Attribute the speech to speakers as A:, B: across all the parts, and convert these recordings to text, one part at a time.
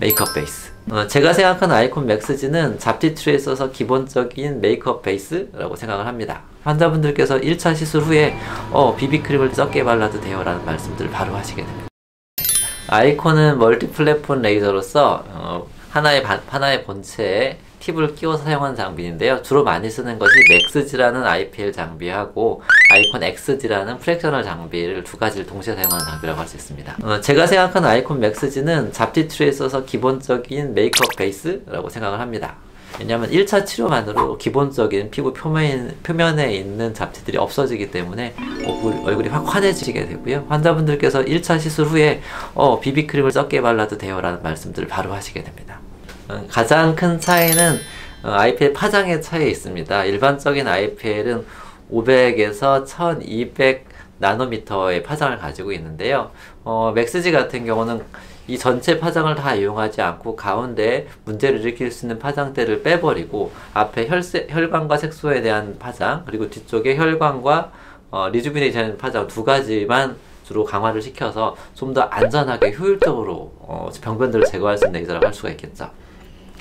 A: 메이크업 베이스. 제가 생각하는 아이콘 맥스지는 잡티툴에 있어서 기본적인 메이크업 베이스라고 생각을 합니다. 환자분들께서 1차 시술 후에 비비크림을 적게 발라도 돼요 라는 말씀들을 바로 하시게 됩니다. 아이콘은 멀티 플랫폼 레이저로서 하나의 본체에 팁을 끼워서 사용하는 장비인데요. 주로 많이 쓰는 것이 맥스지라는 IPL 장비하고 아이콘 XG라는 프랙셔널 장비를 두 가지를 동시에 사용하는 장비라고 할 수 있습니다. 제가 생각하는 아이콘 맥스지는 잡티툴에 있어서 기본적인 메이크업 베이스라고 생각을 합니다. 왜냐하면 1차 치료만으로 기본적인 피부 표면에 있는 잡티들이 없어지기 때문에 얼굴이 확 환해지게 되고요. 환자분들께서 1차 시술 후에 비비크림을 적게 발라도 돼요 라는 말씀들을 바로 하시게 됩니다. 가장 큰 차이는 IPL 파장의 차이에 있습니다. 일반적인 IPL은 500에서 1200 나노미터의 파장을 가지고 있는데요. 맥스지 같은 경우는 이 전체 파장을 다 이용하지 않고 가운데 문제를 일으킬 수 있는 파장대를 빼버리고 앞에 혈관과 색소에 대한 파장, 그리고 뒤쪽에 혈관과 리주비네이션 파장 두 가지만 주로 강화를 시켜서 좀 더 안전하게 효율적으로 병변들을 제거할 수 있는 레이저라고 할 수가 있겠죠.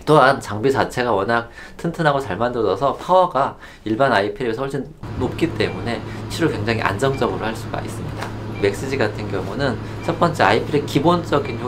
A: 또한 장비 자체가 워낙 튼튼하고 잘 만들어져서 파워가 일반 IPL에서 훨씬 높기 때문에 치료를 굉장히 안정적으로 할 수가 있습니다. 맥스지 같은 경우는 첫 번째 IPL의 기본적인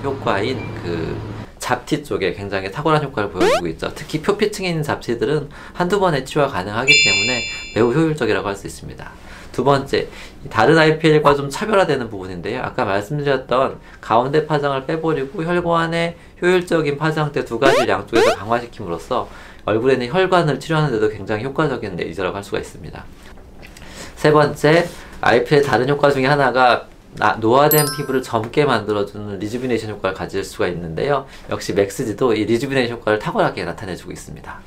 A: 효과인 그 잡티 쪽에 굉장히 탁월한 효과를 보여주고 있죠. 특히 표피층에 있는 잡티들은 한두 번의 치료가 가능하기 때문에 매우 효율적이라고 할 수 있습니다. 두 번째, 다른 IPL과 좀 차별화되는 부분인데요. 아까 말씀드렸던 가운데 파장을 빼버리고 혈관의 효율적인 파장대 두 가지를 양쪽에서 강화시킴으로써 얼굴에 있는 혈관을 치료하는 데도 굉장히 효과적인 레이저라고 할 수가 있습니다. 세 번째, IPL의 다른 효과 중에 하나가 노화된 피부를 젊게 만들어주는 리주비네이션 효과를 가질 수가 있는데요. 역시 맥스지도 이 리주비네이션 효과를 탁월하게 나타내주고 있습니다.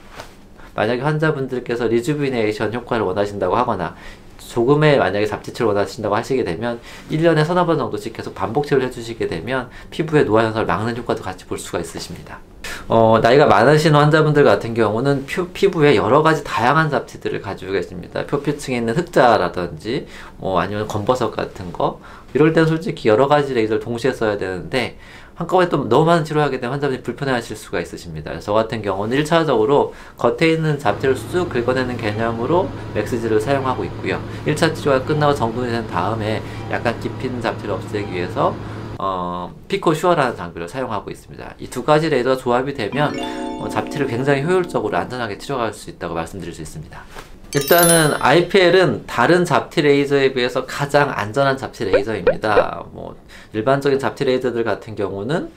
A: 만약에 환자분들께서 리주비네이션 효과를 원하신다고 하거나 조금의 만약에 잡티치를 원하신다고 하시게 되면 1년에 서너 번 정도씩 계속 반복 치료를 해주시게 되면 피부의 노화 현상을 막는 효과도 같이 볼 수가 있으십니다. 나이가 많으신 환자분들 같은 경우는 피부에 여러 가지 다양한 잡티들을 가지고 계십니다. 표피층에 있는 흑자라든지 아니면 검버섯 같은 거, 이럴 때는 솔직히 여러 가지 레이저를 동시에 써야 되는데 한꺼번에 또 너무 많은 치료를 하게 되면 환자분이 불편해하실 수가 있으십니다. 저 같은 경우는 1차적으로 겉에 있는 잡티를 쑥 긁어내는 개념으로 맥스지를 사용하고 있고요. 1차 치료가 끝나고 정돈이 된 다음에 약간 깊이 있는 잡티를 없애기 위해서 피코 슈어라는 장비를 사용하고 있습니다. 이 두 가지 레이저가 조합이 되면 잡티를 굉장히 효율적으로 안전하게 치료할 수 있다고 말씀드릴 수 있습니다. 일단은 IPL은 다른 잡티 레이저에 비해서 가장 안전한 잡티 레이저입니다. 일반적인 잡티 레이저들 같은 경우는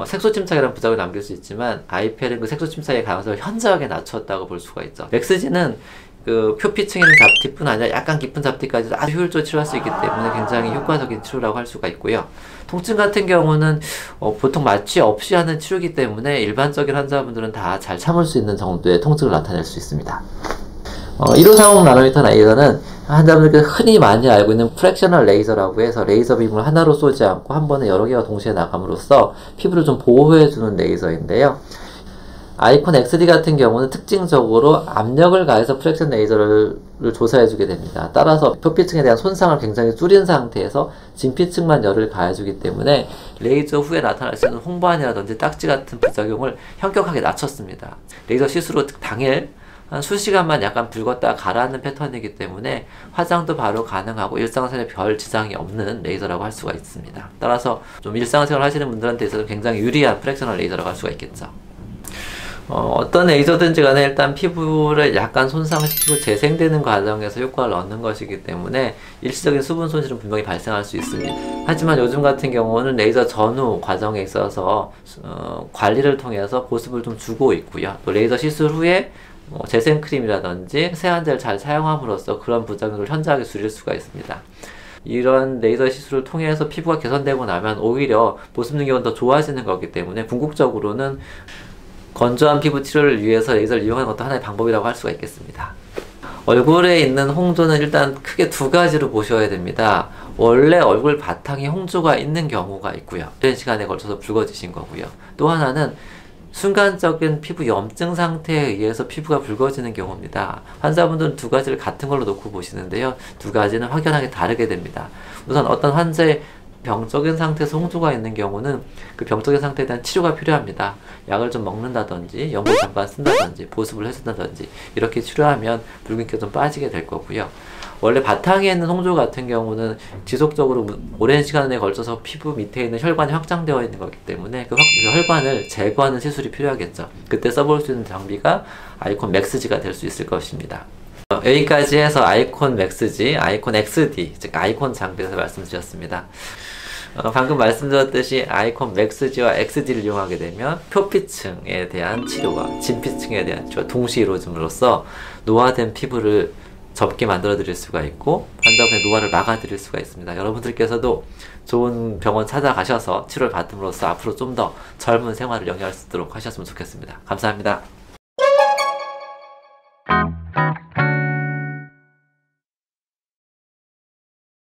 A: 색소 침착이라는 부작용을 남길 수 있지만 IPL은 그 색소 침착의 가능성을 현저하게 낮췄다고 볼 수가 있죠. 맥스지는 그 표피층에 있는 잡티뿐 아니라 약간 깊은 잡티까지도 아주 효율적으로 치료할 수 있기 때문에 굉장히 효과적인 치료라고 할 수가 있고요. 통증 같은 경우는 보통 마취 없이 하는 치료이기 때문에 일반적인 환자분들은 다 잘 참을 수 있는 정도의 통증을 나타낼 수 있습니다. 1540 나노미터 레이저는 환자분들께서 흔히 많이 알고 있는 프랙셔널 레이저라고 해서 레이저 빔을 하나로 쏘지 않고 한 번에 여러 개가 동시에 나감으로써 피부를 좀 보호해주는 레이저인데요. 아이콘 XD 같은 경우는 특징적으로 압력을 가해서 프랙션 레이저를 조사해주게 됩니다. 따라서 표피층에 대한 손상을 굉장히 줄인 상태에서 진피층만 열을 가해주기 때문에 레이저 후에 나타날 수 있는 홍반이라든지 딱지 같은 부작용을 현격하게 낮췄습니다. 레이저 시술 후 당일 한 수시간만 약간 붉었다가 가라앉는 패턴이기 때문에 화장도 바로 가능하고 일상생활에 별 지장이 없는 레이저라고 할 수가 있습니다. 따라서 좀 일상생활 하시는 분들한테 있어서 굉장히 유리한 프랙셔널 레이저라고 할 수가 있겠죠. 어떤 레이저든지 간에 일단 피부를 약간 손상시키고 재생되는 과정에서 효과를 얻는 것이기 때문에 일시적인 수분 손실은 분명히 발생할 수 있습니다. 하지만 요즘 같은 경우는 레이저 전후 과정에 있어서 관리를 통해서 보습을 좀 주고 있고요. 또 레이저 시술 후에 재생크림이라든지 세안제를 잘 사용함으로써 그런 부작용을 현저하게 줄일 수가 있습니다. 이런 레이저 시술을 통해서 피부가 개선되고 나면 오히려 보습 능력은 더 좋아지는 거기 때문에 궁극적으로는 건조한 피부 치료를 위해서 레이저를 이용하는 것도 하나의 방법이라고 할 수가 있겠습니다. 얼굴에 있는 홍조는 일단 크게 두 가지로 보셔야 됩니다. 원래 얼굴 바탕에 홍조가 있는 경우가 있고요. 오랜 시간에 걸쳐서 붉어지신 거고요. 또 하나는 순간적인 피부 염증 상태에 의해서 피부가 붉어지는 경우입니다. 환자분들은 두 가지를 같은 걸로 놓고 보시는데요. 두 가지는 확연하게 다르게 됩니다. 우선 어떤 환자의 병적인 상태에서 홍조가 있는 경우는 그 병적인 상태에 대한 치료가 필요합니다. 약을 좀 먹는다든지 연고 잠깐 쓴다든지 보습을 해준다든지 이렇게 치료하면 붉은기가 좀 빠지게 될 거고요. 원래 바탕에 있는 홍조 같은 경우는 지속적으로 오랜 시간에 걸쳐서 피부 밑에 있는 혈관이 확장되어 있는 거기 때문에 그 혈관을 제거하는 시술이 필요하겠죠. 그때 써볼 수 있는 장비가 아이콘 맥스지가 될 수 있을 것입니다. 여기까지 해서 아이콘 맥스지, 아이콘 XD, 즉 아이콘 장비에서 말씀드렸습니다. 방금 말씀드렸듯이 아이콘 맥스지와 XD를 이용하게 되면 표피층에 대한 치료와 진피층에 대한 치료가 동시에 이루어짐으로써 노화된 피부를 젊게 만들어 드릴 수가 있고 환자분의 노화를 막아 드릴 수가 있습니다. 여러분들께서도 좋은 병원 찾아가셔서 치료를 받음으로써 앞으로 좀 더 젊은 생활을 영위할 수 있도록 하셨으면 좋겠습니다. 감사합니다.